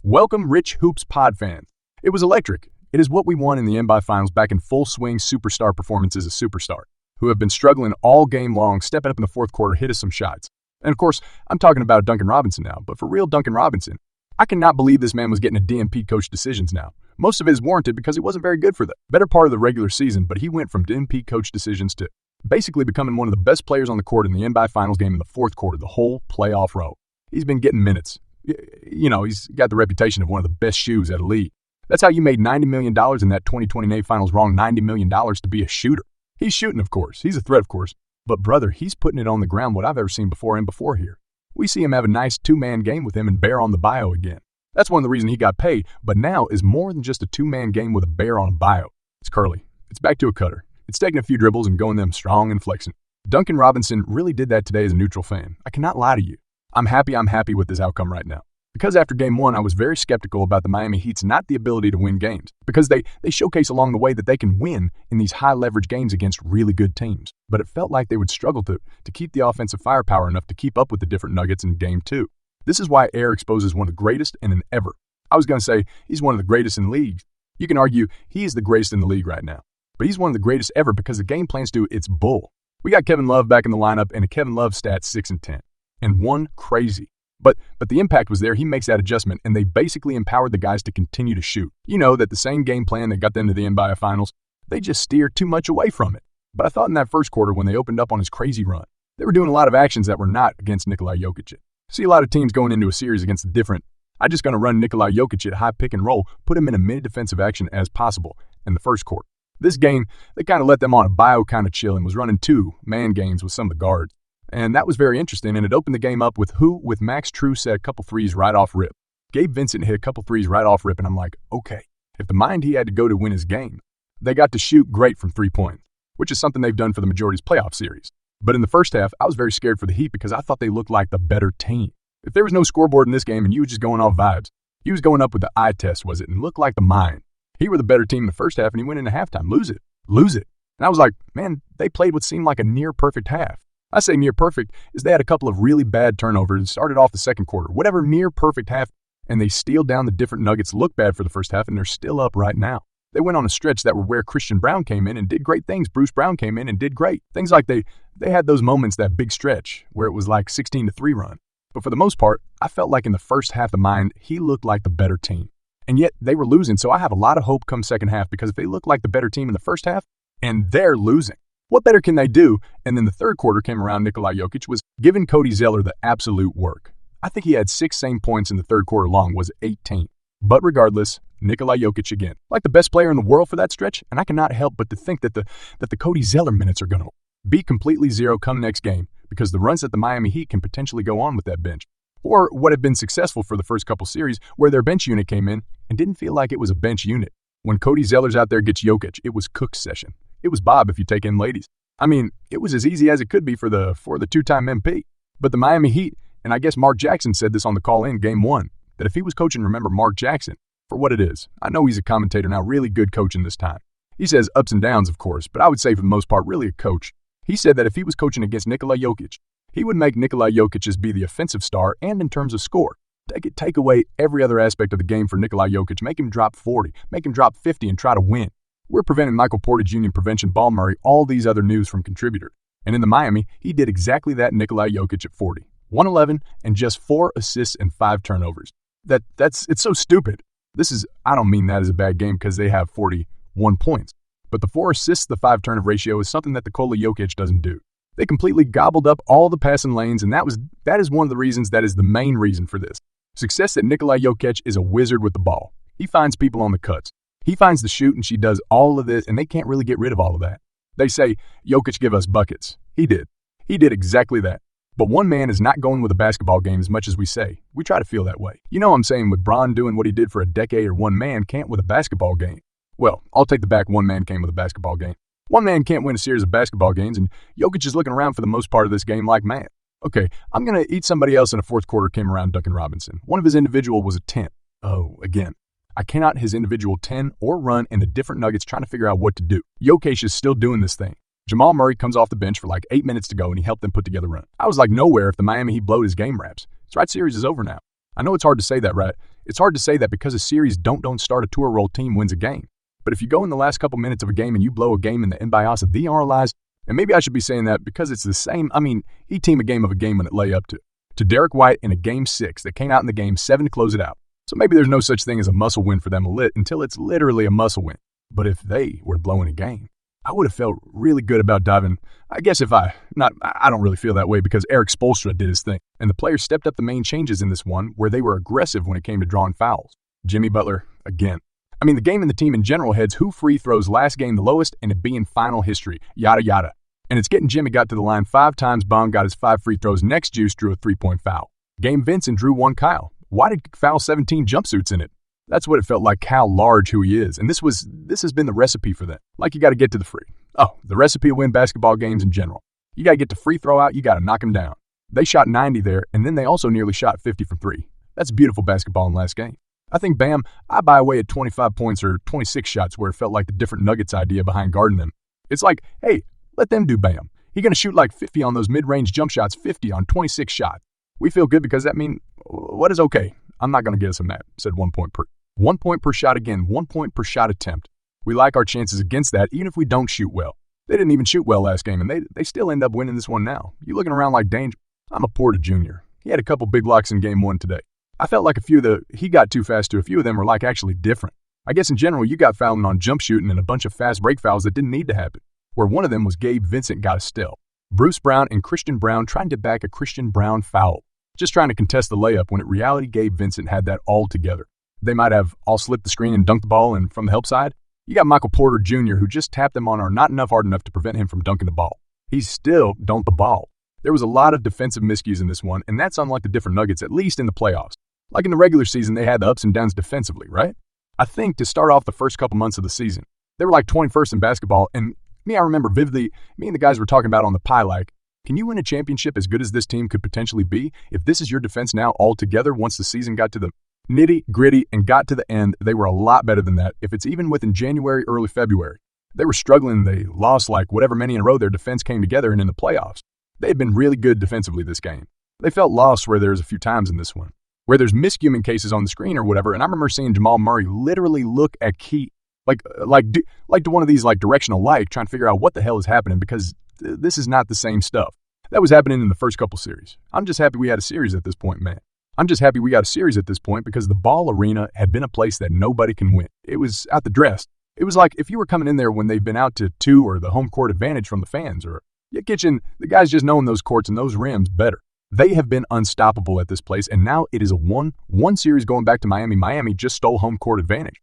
Welcome, Rich Hoops pod fans. It was electric. It is what we won in the NBA Finals back in full swing superstar performances as superstar, who have been struggling all game long, stepping up in the fourth quarter, hit us some shots. And of course, I'm talking about Duncan Robinson now, but for real Duncan Robinson, I cannot believe this man was getting a DNP coach decisions now. Most of it is warranted because he wasn't very good for the better part of the regular season, but he went from DNP coach decisions to basically becoming one of the best players on the court in the NBA Finals game in the fourth quarter, the whole playoff row. He's been getting minutes. You know, he's got the reputation of one of the best shoes at a league. That's how you made $90 million in that 2020 NBA Finals wrong, $90 million to be a shooter. He's shooting, of course. He's a threat, of course. But, brother, he's putting it on the ground what I've ever seen before here. We see him have a nice two-man game with him and Bear on the bio again. That's one of the reasons he got paid, but now is more than just a two-man game with a Bear on a bio. It's curly. It's back to a cutter. It's taking a few dribbles and going them strong and flexing. Duncan Robinson really did that today as a neutral fan. I cannot lie to you. I'm happy with this outcome right now. Because after game one, I was very skeptical about the Miami Heat's not the ability to win games, because they showcase along the way that they can win in these high-leverage games against really good teams. But it felt like they would struggle to keep the offensive firepower enough to keep up with the different Nuggets in game two. This is why Air exposes one of the greatest in an ever. I was going to say he's one of the greatest in leagues. You can argue he is the greatest in the league right now. But he's one of the greatest ever because the game plans do its bull. We got Kevin Love back in the lineup and a Kevin Love stat 6 and 10. And one crazy. But the impact was there. He makes that adjustment, and they basically empowered the guys to continue to shoot. You know that the same game plan that got them to the NBA Finals, they just steered too much away from it. But I thought in that first quarter when they opened up on his crazy run, they were doing a lot of actions that were not against Nikola Jokic. See a lot of teams going into a series against a different, I'm just going to run Nikola Jokic at high pick and roll, put him in a mid-defensive action as possible in the first quarter. This game, they kind of let them on a bio kind of chill and was running two-man games with some of the guards. And that was very interesting, and it opened the game up with Max True set a couple threes right off rip. Gabe Vincent hit a couple threes right off rip, and I'm like, okay, if the mind he had to go to win his game, they got to shoot great from 3 points, which is something they've done for the majority's playoff series. But in the first half, I was very scared for the Heat because I thought they looked like the better team. If there was no scoreboard in this game and you were just going off vibes, he was going up with the eye test, was it, and looked like the mind. He were the better team in the first half, and he went into halftime. Lose it. And I was like, man, they played what seemed like a near-perfect half. I say near perfect is they had a couple of really bad turnovers and started off the second quarter, whatever near perfect half, and they stealed down the different Nuggets, look bad for the first half, and they're still up right now. They went on a stretch that were where Christian Brown came in and did great things. Bruce Brown came in and did great. Things like they had those moments, that big stretch where it was like 16-3 run. But for the most part, I felt like in the first half of mine, he looked like the better team. And yet they were losing, so I have a lot of hope come second half because if they look like the better team in the first half and they're losing, what better can they do? And then the third quarter came around, Nikola Jokic was giving Cody Zeller the absolute work. I think he had 6 same points in the third quarter long, was 18. But regardless, Nikola Jokic again, like the best player in the world for that stretch, and I cannot help but to think that the Cody Zeller minutes are going to be completely zero come next game because the runs that the Miami Heat can potentially go on with that bench. Or what had been successful for the first couple series where their bench unit came in and didn't feel like it was a bench unit. When Cody Zeller's out there gets Jokic, it was Cook's session. It was Bob if you take in ladies. I mean, it was as easy as it could be for the two-time MP. But the Miami Heat, and I guess Mark Jackson said this on the call-in game one, that if he was coaching, remember Mark Jackson, for what it is. I know he's a commentator now, really good coaching this time. He says ups and downs, of course, but I would say for the most part, really a coach. He said that if he was coaching against Nikola Jokic, he would make Nikola Jokic as be the offensive star and in terms of score. Take away every other aspect of the game for Nikola Jokic, make him drop 40, make him drop 50 and try to win. We're preventing Michael Porter Jr. prevention, Ball Murray, all these other news from contributor. And in the Miami, he did exactly that Nikola Jokic at 40. 111 and just 4 assists and 5 turnovers. It's so stupid. I don't mean that as a bad game because they have 41 points. But the 4 assists, the 5 turnover ratio is something that the Nikola Jokic doesn't do. They completely gobbled up all the passing lanes, and that is one of the reasons, that is the main reason for this. Success at Nikola Jokic is a wizard with the ball. He finds people on the cuts. He finds the shoot, and she does all of this, and they can't really get rid of all of that. They say, Jokic give us buckets. He did. He did exactly that. But one man is not going with a basketball game as much as we say. We try to feel that way. You know what I'm saying with Bron doing what he did for a decade, or one man can't with a basketball game. Well, I'll take the back, one man came with a basketball game. One man can't win a series of basketball games, and Jokic is looking around for the most part of this game like, man, okay, I'm going to eat somebody else in the fourth quarter came around Duncan Robinson. One of his individual was a 10. Oh, again. I cannot his individual 10 or run in the different Nuggets trying to figure out what to do. Jokic is still doing this thing. Jamal Murray comes off the bench for like 8 minutes to go, and he helped them put together a run. I was like nowhere if the Miami Heat blowed his game wraps. This right series is over now. I know it's hard to say that, right? It's hard to say that because a series don't start a tour roll team wins a game. But if you go in the last couple minutes of a game and you blow a game in the Embiasa demoralized, and maybe I should be saying that because it's the same, he team a game of a game when it lay up to Derek White in a game 6 that came out in the game 7 to close it out. So maybe there's no such thing as a muscle win for them until it's literally a muscle win. But if they were blowing a game, I would have felt really good about diving. I guess I don't really feel that way because Eric Spoelstra did his thing, and the players stepped up the main changes in this one where they were aggressive when it came to drawing fouls. Jimmy Butler, again. The game and the team in general heads who free throws last game the lowest and it being final history, yada yada. And it's getting Jimmy got to the line 5 times, Bond got his 5 free throws, next Juice drew a 3-point foul. Game Vincent drew 1 Kyle. Why did foul 17 jumpsuits in it? That's what it felt like, how large who he is. And this has been the recipe for that. Like you got to get to the free. Oh, the recipe to win basketball games in general. You got to get to free throw out, you got to knock him down. They shot 90 there, and then they also nearly shot 50 from 3. That's beautiful basketball in last game. I think Bam, I buy away at 25 points or 26 shots where it felt like the different Nuggets idea behind guarding them. It's like, hey, let them do Bam. He's going to shoot like 50 on those mid-range jump shots, 50 on 26 shots. We feel good because that means, what is okay? I'm not going to get us a map, said 1 point per. 1 point per shot again, 1 point per shot attempt. We like our chances against that, even if we don't shoot well. They didn't even shoot well last game, and they still end up winning this one now. You looking around like danger? I'm a Porter Jr. He had a couple big blocks in game 1 today. I felt like a few of he got too fast to a few of them were like actually different. I guess in general, you got fouling on jump shooting and a bunch of fast break fouls that didn't need to happen, where one of them was Gabe Vincent got a steal. Bruce Brown and Christian Brown trying to back a Christian Brown foul, just trying to contest the layup when in reality Gabe Vincent had that all together. They might have all slipped the screen and dunked the ball, and from the help side, you got Michael Porter Jr. who just tapped them on or not enough hard enough to prevent him from dunking the ball. He still dunked the ball. There was a lot of defensive miscues in this one, and that's unlike the different Nuggets, at least in the playoffs. Like in the regular season, they had the ups and downs defensively, right? I think to start off the first couple months of the season, they were like 21st in basketball, and I remember vividly, me and the guys were talking about on the pie like, can you win a championship as good as this team could potentially be if this is your defense now all together once the season got to the nitty-gritty and got to the end? They were a lot better than that if it's even within January, early February. They were struggling. They lost like whatever many in a row their defense came together, and in the playoffs, they had been really good defensively this game. They felt lost where there's a few times in this one, where there's miscuing cases on the screen or whatever, and I remember seeing Jamal Murray literally look at Key like to one of these like directional light, trying to figure out what the hell is happening because this is not the same stuff that was happening in the first couple series. I'm just happy we had a series at this point, man. I'm just happy we got a series at this point because the ball arena had been a place that nobody can win. It was out the dress. It was like if you were coming in there when they've been out to 2 or the home court advantage from the fans or kitchen, the guys just knowing those courts and those rims better. They have been unstoppable at this place, and now it is a one series going back to Miami. Miami just stole home court advantage.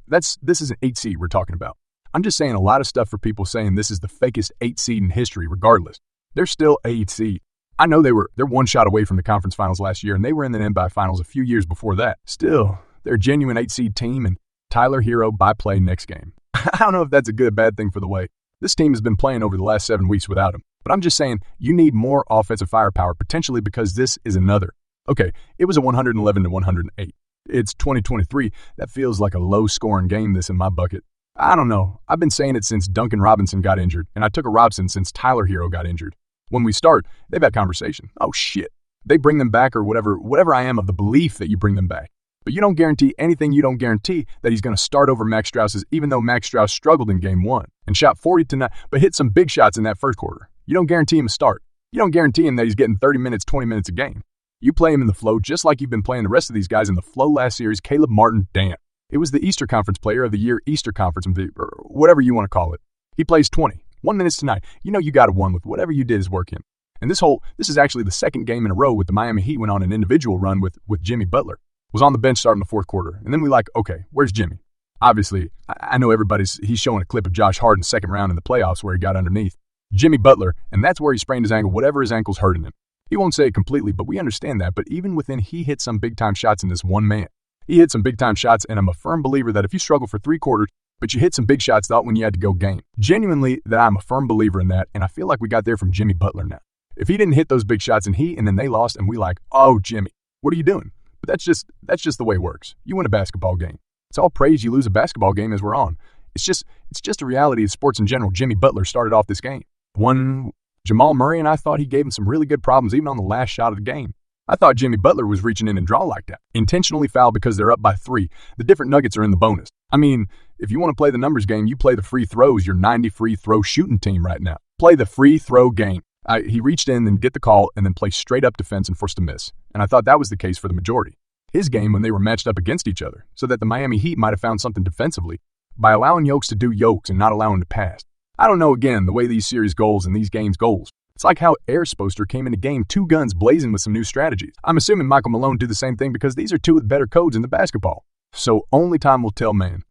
This is an 8 seed we're talking about. I'm just saying a lot of stuff for people saying this is the fakest 8 seed in history regardless. They're still 8 seed. I know they're 1 shot away from the conference finals last year, and they were in the NBA finals a few years before that. Still, they're a genuine 8 seed team, and Tyler Hero by play next game. I don't know if that's a good or bad thing for the way this team has been playing over the last 7 weeks without him. But I'm just saying, you need more offensive firepower, potentially because this is another. Okay, it was a 111 to 108. It's 2023. That feels like a low-scoring game, this in my bucket. I don't know. I've been saying it since Duncan Robinson got injured, and I took a Robinson since Tyler Hero got injured. When we start, they've had conversation. Oh, shit. They bring them back or whatever I am of the belief that you bring them back. But you don't guarantee anything. You don't guarantee that he's going to start over Max Strauss's, even though Max Strauss struggled in game 1 and shot 40 to 9, but hit some big shots in that first quarter. You don't guarantee him a start. You don't guarantee him that he's getting 30 minutes, 20 minutes a game. You play him in the flow just like you've been playing the rest of these guys in the flow last series. Caleb Martin, damn. It was the Easter Conference Player of the Year, Easter Conference, or whatever you want to call it. He plays 20, 1 minute tonight. You know you got to win with whatever you did is work him. And this is actually the second game in a row with the Miami Heat went on an individual run with Jimmy Butler. Was on the bench starting the fourth quarter. And then we like, okay, where's Jimmy? Obviously, I know he's showing a clip of Josh Harden's second round in the playoffs where he got underneath Jimmy Butler, and that's where he sprained his ankle, whatever his ankle's hurting him. He won't say it completely, but we understand that. But even within, he hit some big-time shots in this one man. He hit some big-time shots, and I'm a firm believer that if you struggle for 3 quarters, but you hit some big shots out when you had to go game. Genuinely, that I'm a firm believer in that, and I feel like we got there from Jimmy Butler now. If he didn't hit those big shots and then they lost, and we like, oh, Jimmy, what are you doing? But that's just the way it works. You win a basketball game. It's all praise you lose a basketball game as we're on. It's just a reality of sports in general. Jimmy Butler started off this game. Jamal Murray and I thought he gave him some really good problems even on the last shot of the game. I thought Jimmy Butler was reaching in and draw like that. Intentionally foul because they're up by 3. The different nuggets are in the bonus. I mean, if you want to play the numbers game, you play the free throws, your 90 free throw shooting team right now. Play the free throw game. He reached in and get the call and then play straight up defense and forced a miss. And I thought that was the case for the majority. His game when they were matched up against each other, so that the Miami Heat might have found something defensively by allowing Yokes to do Yokes and not allowing to pass. I don't know, again, the way these series goals and these games goals. It's like how Air Sposter came into game 2 guns blazing with some new strategies. I'm assuming Michael Malone did the same thing because these are 2 of the better codes in the basketball. So only time will tell, man.